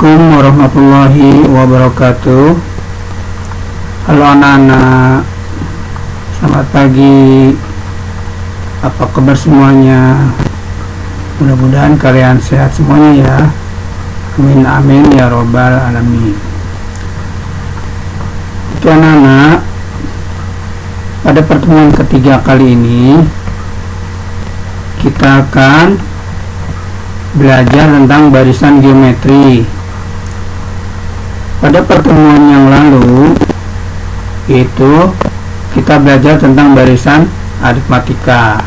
Assalamualaikum warahmatullahi wabarakatuh. Halo anak-anak, selamat pagi. Apa kabar semuanya? Mudah-mudahan kalian sehat semuanya ya. Amin amin ya robbal alamin. Oke anak-anak, pada pertemuan ketiga kali ini kita akan belajar tentang barisan geometri. Pada pertemuan yang lalu itu kita belajar tentang barisan aritmatika.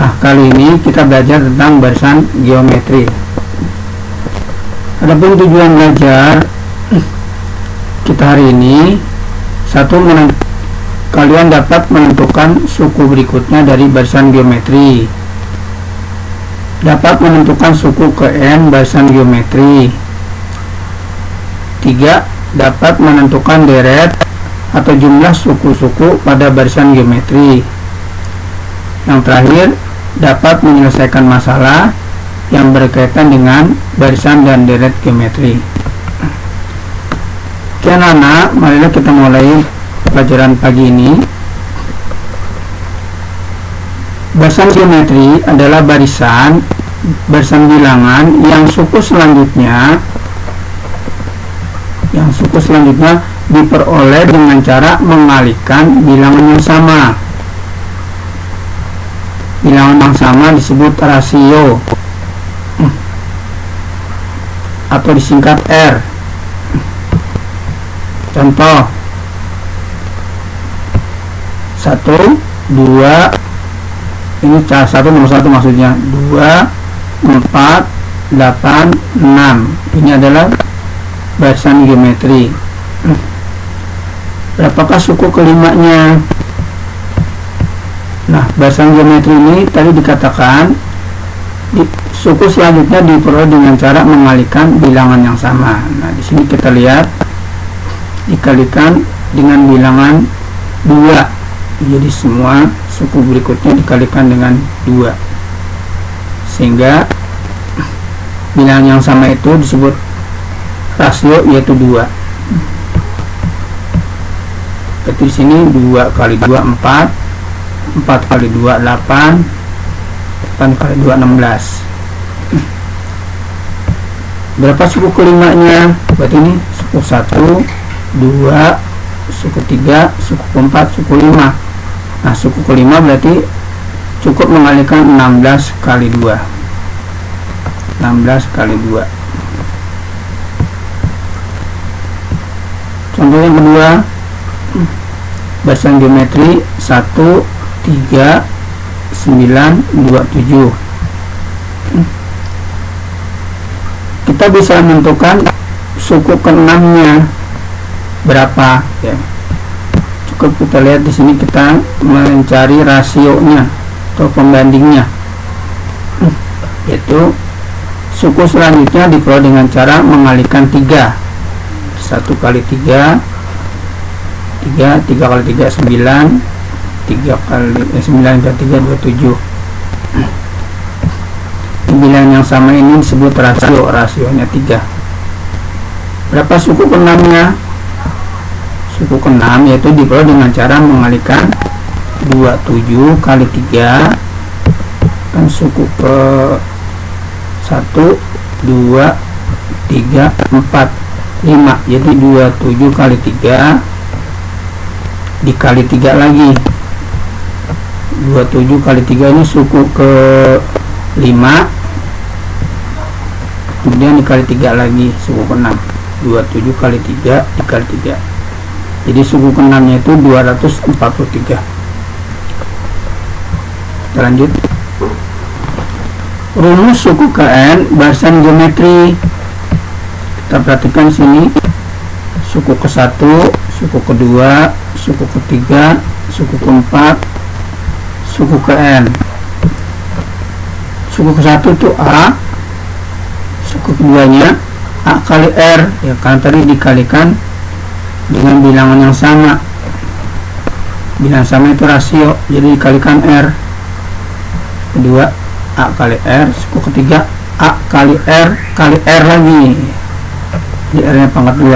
Nah, kali ini kita belajar tentang barisan geometri. Adapun tujuan belajar kita hari ini, satu, kalian dapat menentukan suku berikutnya dari barisan geometri. Dapat menentukan suku ke N barisan geometri. 3. Dapat menentukan deret atau jumlah suku-suku pada barisan geometri. Yang terakhir, dapat menyelesaikan masalah yang berkaitan dengan barisan dan deret geometri. Oke anak-anak, marilah kita mulai pelajaran pagi ini. Barisan geometri adalah barisan bilangan yang suku selanjutnya diperoleh dengan cara mengalihkan bilangan yang sama. Bilangan yang sama disebut rasio atau disingkat R. Contoh 1, 2, ini cara 1 nomor 1 maksudnya 2, 4, 8, 6. Ini adalah barisan geometri. Berapakah suku kelimanya? Nah, barisan geometri ini tadi dikatakan suku selanjutnya diperoleh dengan cara mengalihkan bilangan yang sama. Nah, di sini kita lihat dikalikan dengan bilangan 2. Jadi semua suku berikutnya dikalikan dengan 2, sehingga bilangan yang sama itu disebut rasio, yaitu 2. Berarti di sini 2 kali 2 4, 4 kali 2 8, 8 kali 2 16. Berapa suku kelimanya? Berarti ini suku 1, 2, suku 3, suku 4, suku 5. Nah, suku kelima berarti cukup mengalihkan 16 kali 2. 16 kali 2. Contoh yang kedua, barisan geometri 1, 3, 9, 2, 7. Kita bisa menentukan suku ke-6-nya berapa ya. Cukup kita lihat di sini, kita mencari rasionya atau pembandingnya, yaitu suku selanjutnya diperoleh dengan cara mengalihkan 3. 1 kali 3, 3 kali 3 9, 3 kali 9 kali 3 27. Bilangan yang sama ini disebut rasio, rasionya 3. Berapa suku ke-6-nya? Suku ke-6 yaitu diperoleh dengan cara mengalihkan 27 kali 3, kan suku ke 1, 2, 3, 4, 5. Jadi 27 kali 3 dikali 3 lagi. 27 kali 3 ini suku ke 5, kemudian dikali 3 lagi suku ke 6. 27 kali 3 dikali 3. Jadi suku ke-6-nya itu 243. Kita lanjut. Rumus suku ke N barisan geometri. Kita perhatikan sini. Suku ke-1, suku ke-2, suku ke-3, suku ke-4, suku ke N. Suku ke-1 itu A. Suku ke-2-nya A kali R, ya kan tadi dikalikan dengan bilangan yang sama. Bilangan sama itu rasio, jadi dikalikan R. Kedua A kali R, suku ketiga A kali R lagi, di R nya pangkat 2,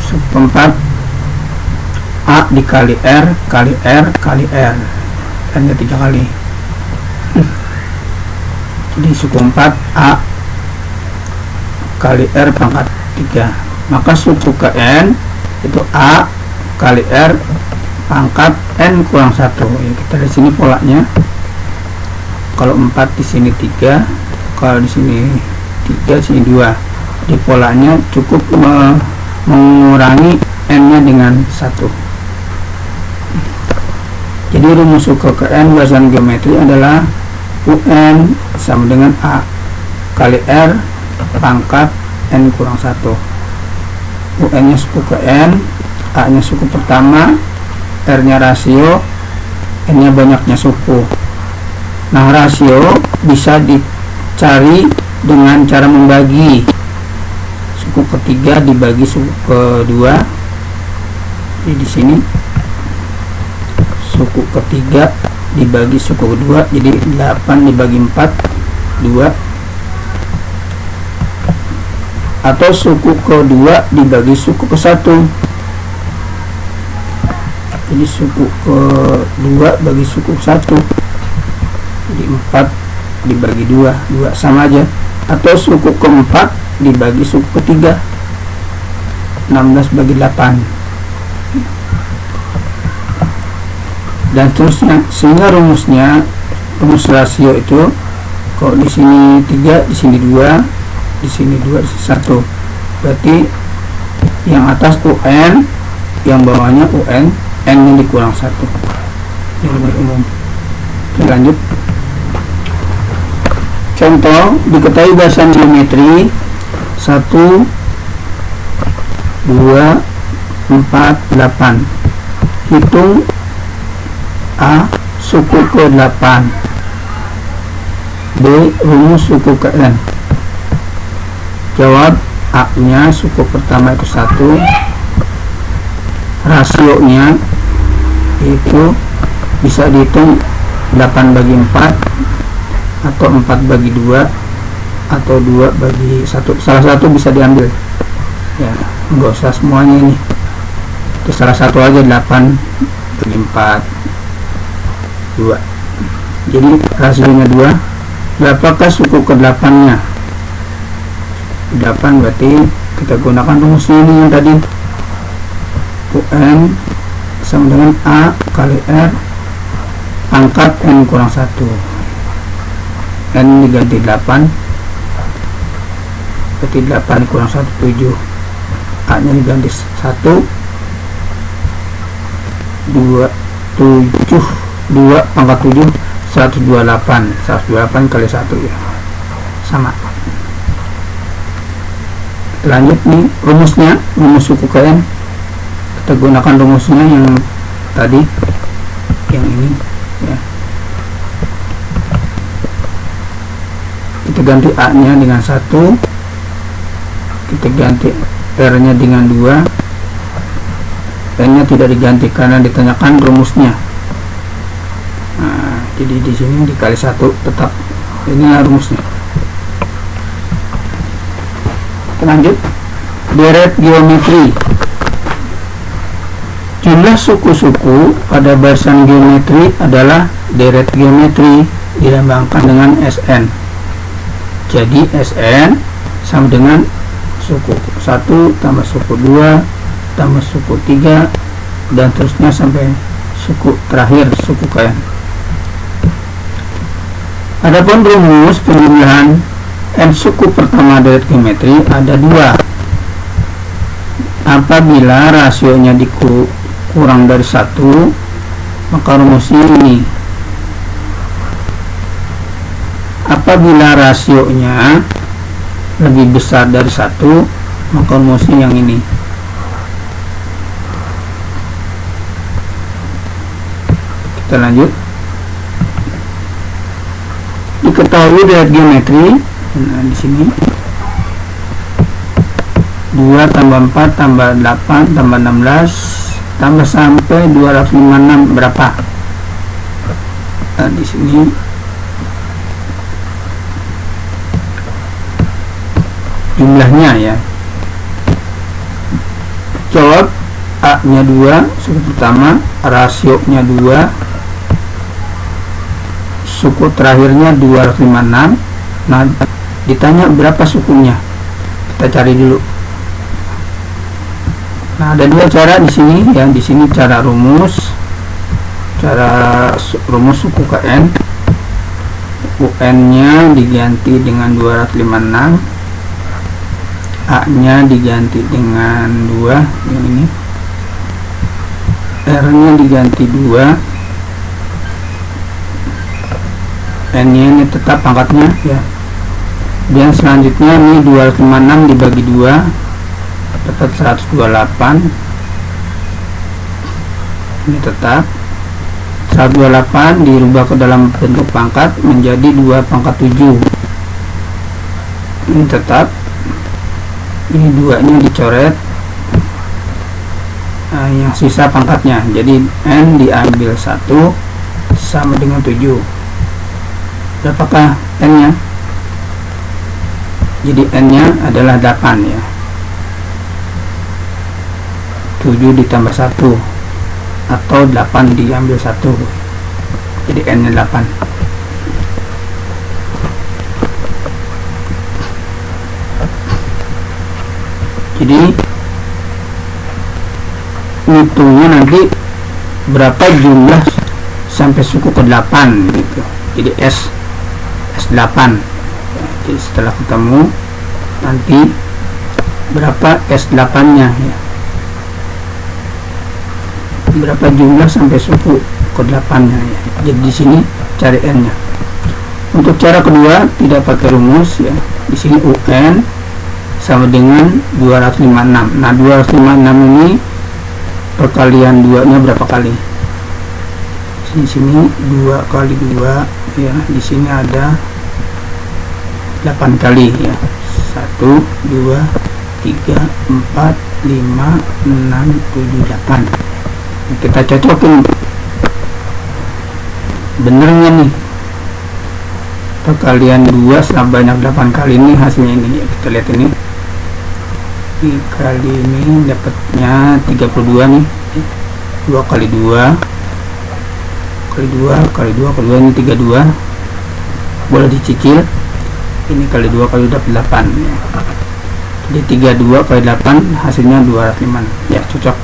sub 4 A dikali R kali R kali R, R nya 3 kali, jadi suku 4 A kali R pangkat 3, maka suku ke N itu A kali R pangkat N kurang 1. Ya, kita di sini polanya, kalau 4 di sini 3, kalau di sini 3, sini 2. Di polanya cukup mengurangi N nya dengan 1. Jadi rumus suku ke N barisan geometri adalah UN sama dengan A kali R pangkat N kurang 1. UN nya suku ke N, A nya suku pertama, R nya rasio, N nya banyaknya suku. Nah, rasio bisa dicari dengan cara membagi suku ketiga dibagi suku kedua. Jadi di sini suku ketiga dibagi suku kedua, jadi 8 dibagi 4, 2. Atau suku kedua dibagi suku ke 1. Jadi suku kedua bagi suku ke 1, jadi 4 dibagi 2, 2 sama aja. Atau suku keempat dibagi suku ketiga, 16 bagi 8, dan seterusnya. Sehingga rumusnya, rumus rasio itu kalau di sini 3, di sini 2, di sini 2, di sini 1, berarti yang atas UN, yang bawahnya UN, N nya dikurang 1. Ini rumus umum. Oke, lanjut. Contoh, diketahui barisan geometri 1, 2, 4, 8. Hitung A suku ke 8, B rumus suku ke N. Jawab, A nya suku pertama itu 1, rasionya itu bisa dihitung 8 bagi 4, atau 4 bagi 2, atau 2 bagi 1. Salah satu bisa diambil ya, nggak usah semuanya ini, itu salah satu aja, 8 bagi 4, 2. Jadi rasionya 2. Berapakah suku ke 8 nya? 8, berarti kita gunakan rumus ini yang tadi, UN sama dengan A kali R pangkat N kurang 1. N diganti 8, berarti 8 kurang 1, 7. A nya diganti 1, 2, 7, 2 pangkat 7, 128. 128 kali 1 ya, sama. Lanjut nih rumusnya, rumus suku ke N. Kita gunakan rumusnya yang tadi, yang ini ya. Kita ganti A nya dengan 1, kita ganti R nya dengan 2, N nya tidak diganti karena ditanyakan rumusnya. Nah, jadi di sini dikali 1 tetap, inilah rumusnya. Lanjut, deret geometri. Jumlah suku-suku pada barisan geometri adalah deret geometri, dilambangkan dengan SN. Jadi SN sama dengan suku 1 tambah suku 2 tambah suku 3 dan terusnya sampai suku terakhir, suku KN. Adapun rumus penjumlahan N suku pertama deret geometri ada 2. Apabila rasionya kurang dari 1, maka rumusnya ini. Apabila rasionya lebih besar dari 1, maka rumusnya yang ini. Kita lanjut. Diketahui deret geometri, nah di sini 2 tambah 4 tambah 8 tambah 16 tambah sampai 256 berapa? Nah, di sini jumlahnya ya. Jawab A nya 2 suku pertama, rasionya 2, suku terakhirnya 256. Nah, ditanya berapa sukunya, kita cari dulu. Nah, ada dua cara di sini ya. Di sini cara rumus suku KN. UN-nya diganti dengan 256, A-nya diganti dengan 2, yang ini. R-nya diganti 2, N-nya ini tetap pangkatnya ya. Dan selanjutnya ini 256 dibagi 2 dapat 128. Ini tetap 128 dirubah ke dalam bentuk pangkat menjadi 2 pangkat 7. Ini tetap. Ini 2-nya dicoret. Nah, yang sisa pangkatnya. Jadi N diambil 1 sama dengan 7. Berapakah N-nya? Jadi N-nya adalah 8 ya. 7 ditambah 1 atau 8 diambil 1, jadi N nya 8. Jadi hitungnya nanti berapa jumlah sampai suku ke 8 gitu. Jadi S8. Jadi setelah ketemu nanti berapa S8 nya ya, berapa jumlah sampai suku ke-8 nya ya. Jadi di sini cari N nya. Untuk cara kedua tidak pakai rumus ya. Di sini UN sama dengan 256. Nah, 256 ini perkalian 2 nya berapa kali? Di sini 2 kali 2 ya. Di sini ada 8 kali ya. 1 2 3 4 5 6 7 8. Kita cocokin bener nggak nih perkalian 2 sebanyak 8 kali ini hasilnya ini ya. Kita lihat ini dikali ini dapatnya 32 nih. 2 kali 2 kali 2 kali 2 kali 2 ini 32, boleh dicicil. Ini kali 2 kali dapat 8 ya. Jadi 32 kali 8 hasilnya 205 ya, cocok.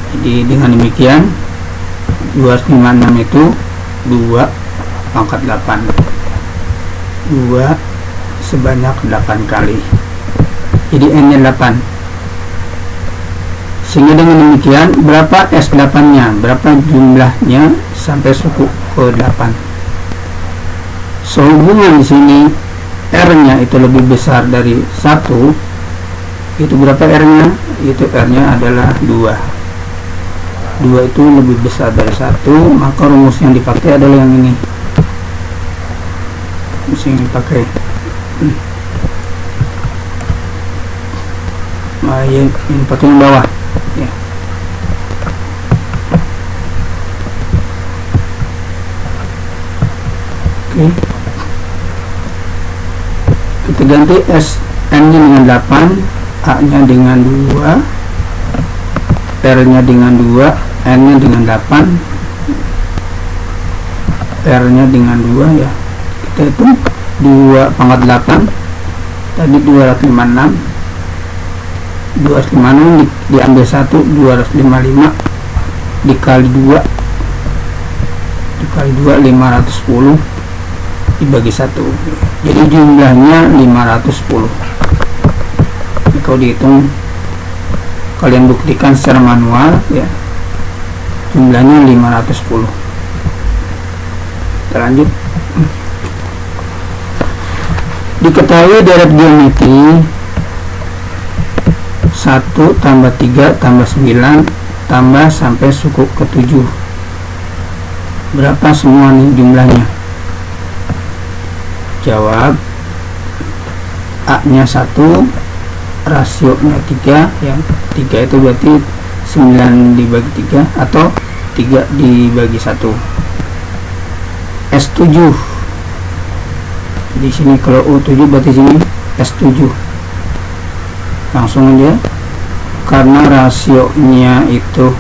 Jadi dengan demikian 256 itu 2 pangkat 8, 2 sebanyak 8 kali, jadi N nya 8. Sehingga dengan demikian berapa S8 nya, berapa jumlahnya sampai suku ke 8. Sehubungan di sini R nya itu lebih besar dari 1, itu berapa R nya? Itu R nya adalah 2. 2 itu lebih besar dari 1, maka rumus yang dipakai adalah yang ini. Rumus yang dipakai. Nah, yang pakai yang bawah ya. Oke. Kita ganti S N nya dengan 8, A nya dengan 2, R nya dengan 2, N nya dengan 8, R nya dengan 2 ya. Kita hitung 2 pangkat 8 tadi 256. 256 diambil 1, 255 dikali 2 510 dibagi 1, jadi jumlahnya 510. Jadi kalau dihitung, kalian buktikan secara manual ya, jumlahnya 510. Kita lanjut. Diketahui deret geometri 1 tambah 3 tambah 9 tambah sampai suku ke 7. Berapa semua nih jumlahnya? Jawab. A nya 1, rasionya 3 ya. 3 itu berarti 9 dibagi 3 atau 3 dibagi 1. S7 di sini, kalau U7 berarti sini S7. Langsung aja, karena rasionya itu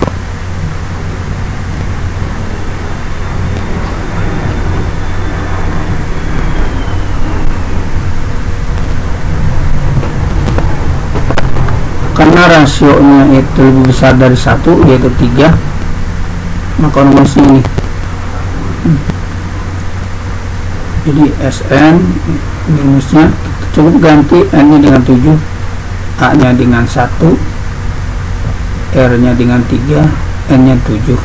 lebih besar dari 1, yaitu 3, maka rumusnya ini. Jadi Sn minusnya cukup ganti n nya dengan 7, a nya dengan 1, r nya dengan 3, n nya 7.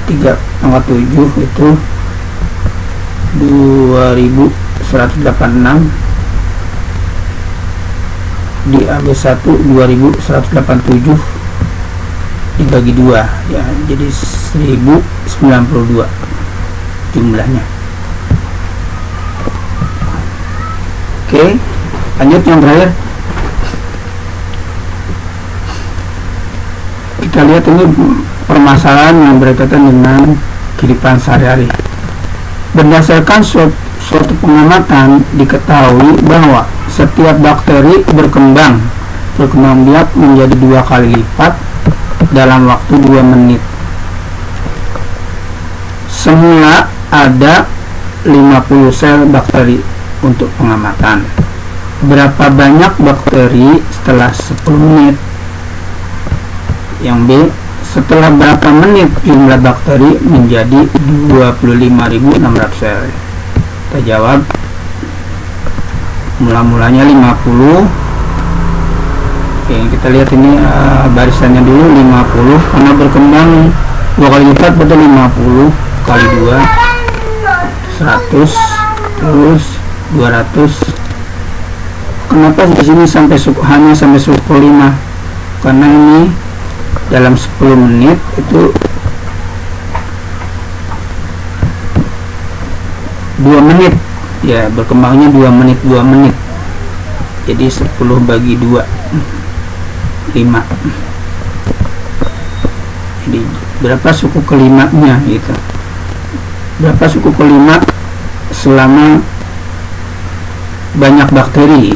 3 pangkat 7 itu 2186 diambil 1, 2187 dibagi 2 ya, jadi 1092 jumlahnya. Oke, lanjut yang terakhir. Kita lihat ini permasalahan yang berkaitan dengan kehidupan sehari-hari. Berdasarkan suatu pengamatan, diketahui bahwa setiap bakteri berkembang biak menjadi 2 kali lipat dalam waktu 2 menit. Semula ada 50 sel bakteri untuk pengamatan. Berapa banyak bakteri setelah 10 menit? Yang B, setelah berapa menit jumlah bakteri menjadi 25.600 sel? Kita jawab, mula-mulanya 50. Oke, kita lihat ini barisannya dulu 50, karena berkembang 2 kali lipat, betul 50 kali 2 100 terus 200. Kenapa di sini hanya sampai suku 5? Karena ini dalam 10 menit itu 2 menit ya, berkembangnya 2 menit, jadi 10 bagi 2 5. Jadi berapa suku kelimanya gitu, berapa suku kelima selama banyak bakteri,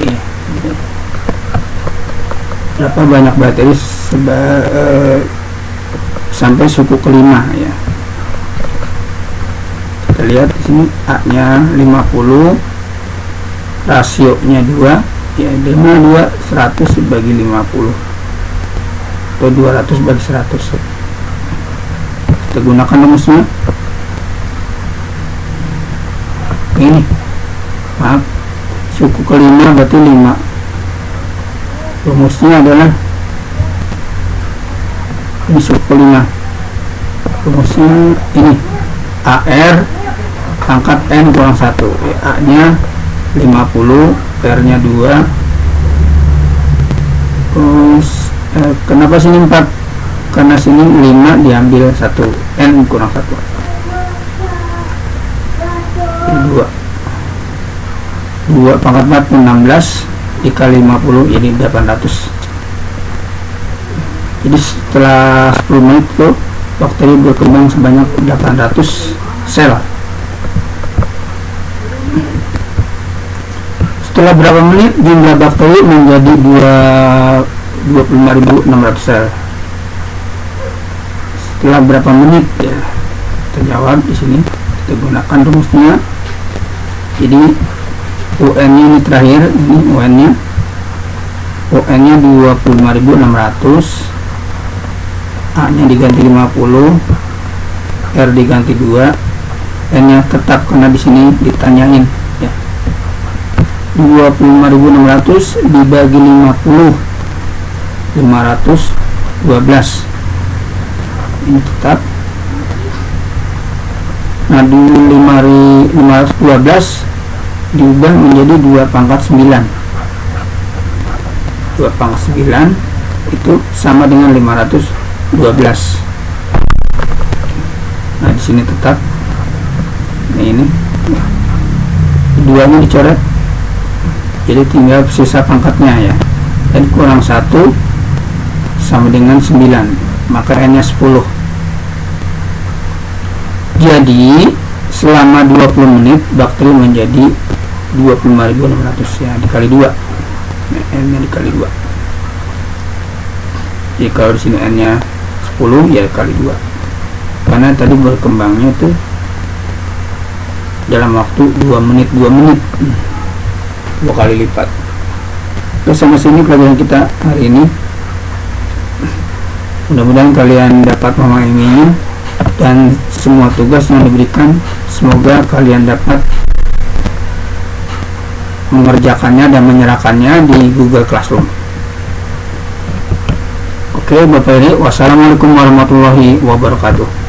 berapa banyak bakteri sampai suku kelima ya. Kita lihat di sini A nya 50, rasionya 2 ya, 52 100 bagi 50 atau 200 bagi 100. Kita gunakan rumusnya ini, maaf, suku kelima berarti 5. Rumusnya adalah ini, suku kelima, rumusnya ini AR pangkat N kurang 1 ya, A nya 50, R nya 2, terus kenapa sini 4? Karena sini 5 diambil 1, N kurang 1, ini 2 pangkat 4 16 dikali 50 jadi 800. Jadi setelah 10 menit itu bakteri berkembang sebanyak 800 sel. Setelah berapa menit jumlah bakteri menjadi 25.600 sel? Setelah berapa menit ya? Kita jawab di sini, kita gunakan rumusnya. Jadi UN nya ini terakhir, ini UN nya 25.600, A nya diganti 50, R diganti 2, N nya tetap karena di sini ditanyain ya. 25.600 dibagi 50, 512, ini tetap. Nah, di 512 diubah menjadi 2 pangkat 9. 2 pangkat 9 itu sama dengan 512. Nah, di sini tetap. Nah, ini keduanya dicoret, jadi tinggal sisa pangkatnya ya. N kurang 1 sama dengan 9, maka N nya 10. Jadi selama 20 menit bakteri menjadi 25.600 ya, dikali 2, n nya dikali 2. Jadi kalau di sini n nya 10 ya dikali 2, karena tadi berkembangnya tuh dalam waktu 2 menit 2 kali lipat. Oke, sampai sini pelajaran kita hari ini. Mudah-mudahan kalian dapat memahaminya dan semua tugas yang diberikan, semoga kalian dapat mengerjakannya dan menyerahkannya di Google Classroom. Oke Bapak Ibu, wassalamualaikum warahmatullahi wabarakatuh.